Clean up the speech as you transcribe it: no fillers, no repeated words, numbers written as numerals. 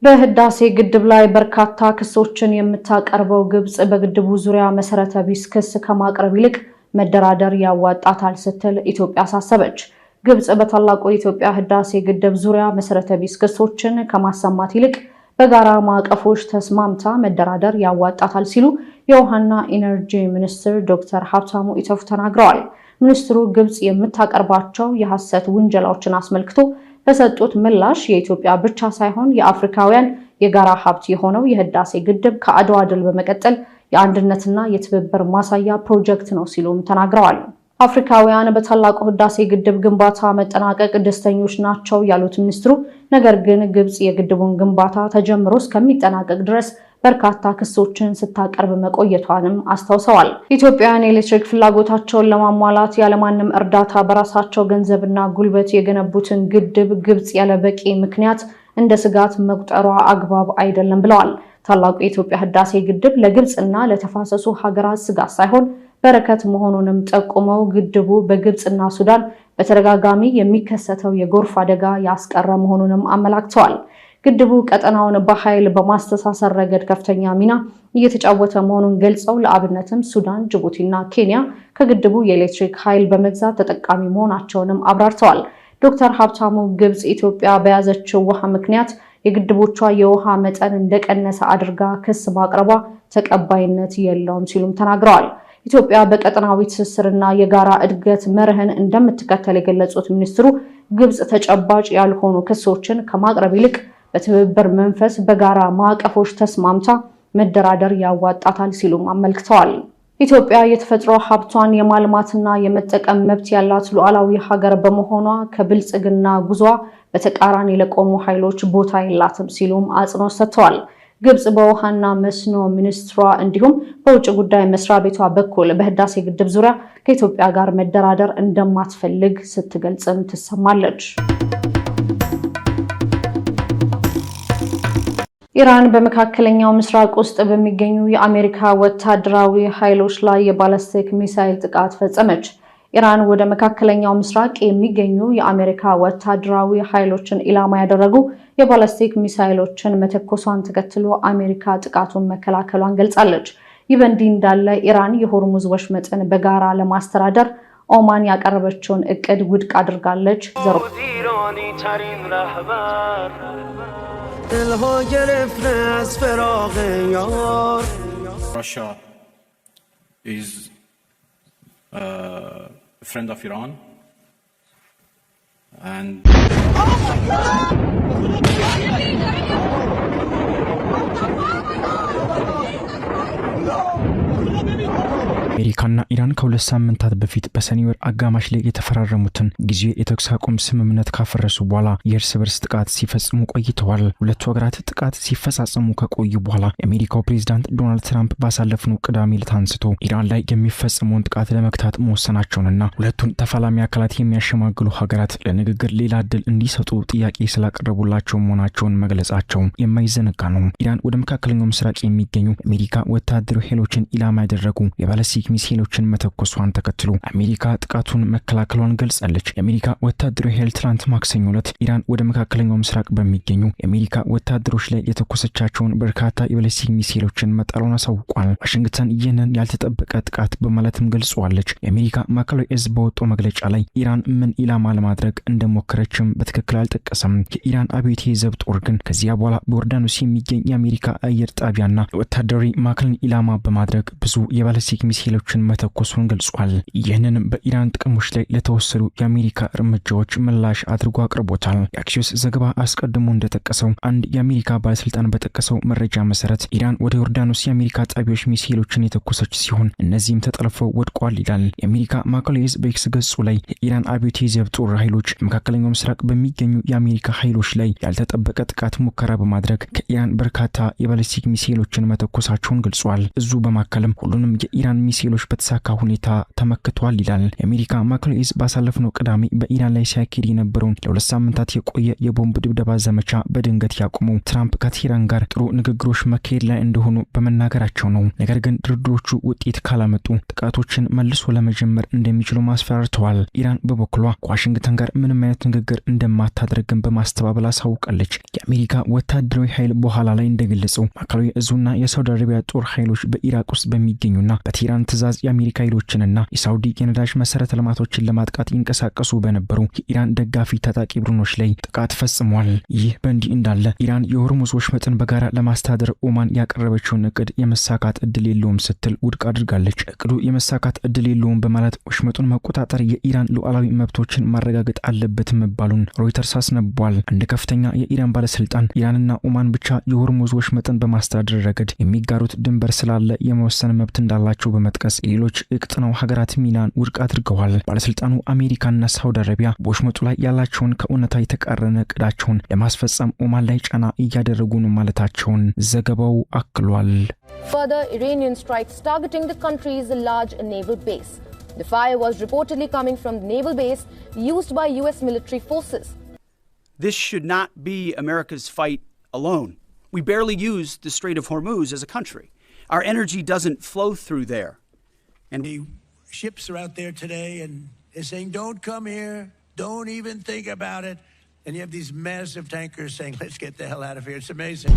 በህዳሴ ግድብ ላይ በርካታ ክሶችን የምታቀርበው ግብጽ በግድቡ ዙሪያ መሰረተ ቢስ ክስ ከማቅረብ ይልቅ መደራደር ያዋጣታል ስትል ኢትዮጵያ አሳሰበች። ግብጽ በታላቁ የኢትዮጵያ ህዳሴ ግድብ ዙሪያ መሰረተ ቢስ ክሶችን ከማሰማት ይልቅ በጋራ ማዕቀፎች ተስማምታ መደራደር ያዋጣታል ሲሉ የውሃና ኢነርጂ ሚኒስትር ዶክተር ሀብታሙ ኢተፉ ተናግረዋል። ሚኒስትሩ ግብጽ የምታቀርባቸው የሐሰት ውንጀላዎችን አስመልክቶ በሰጡት ምላሽ የኢትዮጵያ ብቻ ሳይሆን የአፍሪካውያን የጋራ ሀብት የሆነው የህዳሴ ግድብ ከአድዋ ድል በመቀጠል የአንድነትና የትብብር ማሳያ ፕሮጀክት ነው ሲሉም ተናግረዋል። አፍሪካውያን በታላቁ ህዳሴ ግድብ ግንባታ መጠናቀቅ ደስተኞች ናቸው ያሉት ሚኒስትሩ፣ ነገር ግን ግብጽ የግድቡን ግንባታ ተጀምሮ እስከሚጠናቀቅ ድረስ በርካታ ክሶችን ስታቀርብ መቆየቷንም አስታውሰዋል። ኢትዮጵያውያን የኤሌክትሪክ ፍላጎታቸውን ለማሟላት ያለማንም እርዳታ በራሳቸው ገንዘብና ጉልበት የገነቡትን ግድብ ግብጽ ያለበቂ ምክንያት እንደ ስጋት መቁጠሯ አግባብ አይደለም ብለዋል። ታላቁ የኢትዮጵያ ህዳሴ ግድብ ለግብጽና ለተፋሰሱ ሀገራት ስጋት ሳይሆን በረከት መሆኑንም ጠቁመው ግድቡ በግብጽና ሱዳን በተደጋጋሚ የሚከሰተው የጎርፍ አደጋ ያስቀረ መሆኑንም አመላክተዋል። ግድቡ ቀጠናውን በኃይል በማስተሳሰር ረገድ ከፍተኛ ሚና እየተጫወተ መሆኑን ገልጸው ለአብነትም ሱዳን፣ ጅቡቲና ኬንያ ከግድቡ የኤሌክትሪክ ኃይል በመግዛት ተጠቃሚ መሆናቸውንም አብራርተዋል። ዶክተር ሀብታሙ ግብጽ ኢትዮጵያ በያዘችው ውሃ ምክንያት የግድቦቿ የውሃ መጠን እንደቀነሰ አድርጋ ክስ ማቅረቧ ተቀባይነት የለውም ሲሉም ተናግረዋል። ኢትዮጵያ በቀጠናዊ ትስስርና የጋራ እድገት መርህን እንደምትከተል የገለጹት ሚኒስትሩ ግብጽ ተጨባጭ ያልሆኑ ክሶችን ከማቅረብ ይልቅ በትብብር መንፈስ በጋራ ማዕቀፎች ተስማምታ መደራደር ያዋጣታል ሲሉም አመልክተዋል። ኢትዮጵያ የተፈጥሮ ሀብቷን የማልማትና የመጠቀም መብት ያላት ሉዓላዊ ሀገር በመሆኗ ከብልጽግና ጉዟ በተቃራኒ ለቆሙ ኃይሎች ቦታ የላትም ሲሉም አጽንኦት ሰጥተዋል። ግብጽ በውሃና መስኖ ሚኒስትሯ እንዲሁም በውጭ ጉዳይ መስሪያ ቤቷ በኩል በህዳሴ ግድብ ዙሪያ ከኢትዮጵያ ጋር መደራደር እንደማትፈልግ ስትገልጽም ትሰማለች። ኢራን በመካከለኛው ምስራቅ ውስጥ በሚገኙ የአሜሪካ ወታደራዊ ኃይሎች ላይ የባላስቲክ ሚሳይል ጥቃት ፈጸመች። ኢራን ወደ መካከለኛው ምስራቅ የሚገኙ የአሜሪካ ወታደራዊ ኃይሎችን ኢላማ ያደረጉ የባላስቲክ ሚሳይሎችን መተኮሷን ተከትሎ አሜሪካ ጥቃቱን መከላከሏን ገልጻለች። ይህ በእንዲህ እንዳለ ኢራን የሆርሙዝ ወሽመጥን በጋራ ለማስተዳደር ኦማን ያቀረበችውን እቅድ ውድቅ አድርጋለች። Russia is a friend of Iran and አሜሪካና ኢራን ከሁለት ሳምንታት በፊት በሰኔ ወር አጋማሽ ላይ የተፈራረሙትን ጊዜ የተኩስ አቁም ስምምነት ካፈረሱ በኋላ የእርስ በርስ ጥቃት ሲፈጽሙ ቆይተዋል። ሁለቱ ሀገራት ጥቃት ሲፈጻጸሙ ከቆዩ በኋላ የአሜሪካው ፕሬዝዳንት ዶናልድ ትራምፕ ባሳለፍነው ቅዳሜ ዕለት አንስቶ ኢራን ላይ የሚፈጸመውን ጥቃት ለመክታት መወሰናቸውንና ሁለቱን ተፋላሚ አካላት የሚያሸማግሉ ሀገራት ለንግግር ሌላ ዕድል እንዲሰጡ ጥያቄ ስላቀረቡላቸው መሆናቸውን መግለጻቸው የማይዘነጋ ነው። ኢራን ወደ መካከለኛው ምስራቅ የሚገኙ የአሜሪካ ወታደራዊ ኃይሎችን ኢላማ ያደረጉ የባላስቲክ ሚሳይሎችን መተኮሷን ተከትሎ አሜሪካ ጥቃቱን መከላከሏን ገልጻለች። የአሜሪካ ወታደራዊ ኃይል ትላንት ማክሰኞ ዕለት ኢራን ወደ መካከለኛው ምስራቅ በሚገኙ የአሜሪካ ወታደሮች ላይ የተኮሰቻቸውን በርካታ የባላስቲክ ሚሳይሎችን መጣሏን አሳውቋል። ዋሽንግተን ይህንን ያልተጠበቀ ጥቃት በማለትም ገልጿለች። የአሜሪካ ማዕከላዊ እዝ በወጣው መግለጫ ላይ ኢራን ምን ኢላማ ለማድረግ እንደሞከረችም በትክክል አልጠቀሰም። የኢራን አብዮታዊ ዘብ ጦር ግን ከዚያ በኋላ በዮርዳኖስ የሚገኝ የአሜሪካ አየር ጣቢያና የወታደራዊ ማዕከልን ኢላማ በማድረግ ብዙ የባላስቲክ ሚሳይሎችን መተኮሱን ገልጿል። ይህንን በኢራን ጥቅሞች ላይ ለተወሰዱ የአሜሪካ እርምጃዎች ምላሽ አድርጎ አቅርቦታል። የአክሲዮስ ዘገባ አስቀድሞ እንደጠቀሰው አንድ የአሜሪካ ባለስልጣን በጠቀሰው መረጃ መሰረት ኢራን ወደ ዮርዳኖስ የአሜሪካ ጣቢያዎች ሚሳይሎችን የተኮሰች ሲሆን እነዚህም ተጠልፈው ወድቋል ይላል። የአሜሪካ ማዕከላዊ እዝ በኤክስ ገጹ ላይ የኢራን አብዮታዊ ዘብ ጦር ኃይሎች መካከለኛው ምስራቅ በሚገኙ የአሜሪካ ኃይሎች ላይ ያልተጠበቀ ጥቃት ሙከራ በማድረግ ከኢራን በርካታ የባላስቲክ ሚሳይሎችን መተኮሳቸውን ገልጿል። እዙ በማከልም ሁሉንም የኢራን ሚሳይል ሚሳኤሎች በተሳካ ሁኔታ ተመክቷል ይላል። የአሜሪካ ማዕከላዊ እዝ ባሳለፍነው ቅዳሜ በኢራን ላይ ሲያካሂድ የነበረውን ለ2 ሳምንታት የቆየ የቦምብ ድብደባ ዘመቻ በድንገት ያቆመው ትራምፕ ከቴህራን ጋር ጥሩ ንግግሮች መካሄድ ላይ እንደሆኑ በመናገራቸው ነው። ነገር ግን ድርድሮቹ ውጤት ካላመጡ ጥቃቶችን መልሶ ለመጀመር እንደሚችሉ ማስፈራርተዋል። ኢራን በበኩሏ ከዋሽንግተን ጋር ምንም አይነት ንግግር እንደማታደርግን በማስተባበል አሳውቃለች። የአሜሪካ ወታደራዊ ኃይል በኋላ ላይ እንደገለጸው ማዕከላዊ እዙና የሳውዲ አረቢያ ጦር ኃይሎች በኢራቅ ውስጥ በሚገኙና በቴህራን ትዕዛዝ የአሜሪካ ኃይሎችንና የሳውዲ የነዳጅ መሰረተ ልማቶችን ለማጥቃት ይንቀሳቀሱ በነበሩ የኢራን ደጋፊ ታጣቂ ቡድኖች ላይ ጥቃት ፈጽሟል። ይህ በእንዲህ እንዳለ ኢራን የሆርሙዝ ወሽመጥን በጋራ ለማስተዳደር ኦማን ያቀረበችውን እቅድ የመሳካት እድል የለውም ስትል ውድቅ አድርጋለች። እቅዱ የመሳካት እድል የለውም በማለት ወሽመጡን መቆጣጠር የኢራን ሉዓላዊ መብቶችን ማረጋገጥ አለበት መባሉን ሮይተርስ አስነብቧል። አንድ ከፍተኛ የኢራን ባለስልጣን ኢራንና ኦማን ብቻ የሆርሙዝ ወሽመጥን በማስተዳደር ረገድ የሚጋሩት ድንበር ስላለ የመወሰን መብት እንዳላቸው በመጥቀስ የሌሎች የቀጠናው ሀገራት ሚናን ውድቅ አድርገዋል። ባለስልጣኑ አሜሪካና ሳውዲ አረቢያ በወሽመጡ ላይ ያላቸውን ከእውነታ የተቃረነ እቅዳቸውን ለማስፈጸም ኦማን ላይ ጫና እያደረጉ ነው ማለታቸውን ዘገባው አክሏል። Further Iranian strikes targeting the country's large naval base. The fire was reportedly coming from the naval base used by US military forces. This should not be America's fight alone. We barely use the Strait of Hormuz as a country. Our energy doesn't flow through there. And the ships are out there today and they're saying, don't come here, don't even think about it. And you have these massive tankers saying, let's get the hell out of here. It's amazing.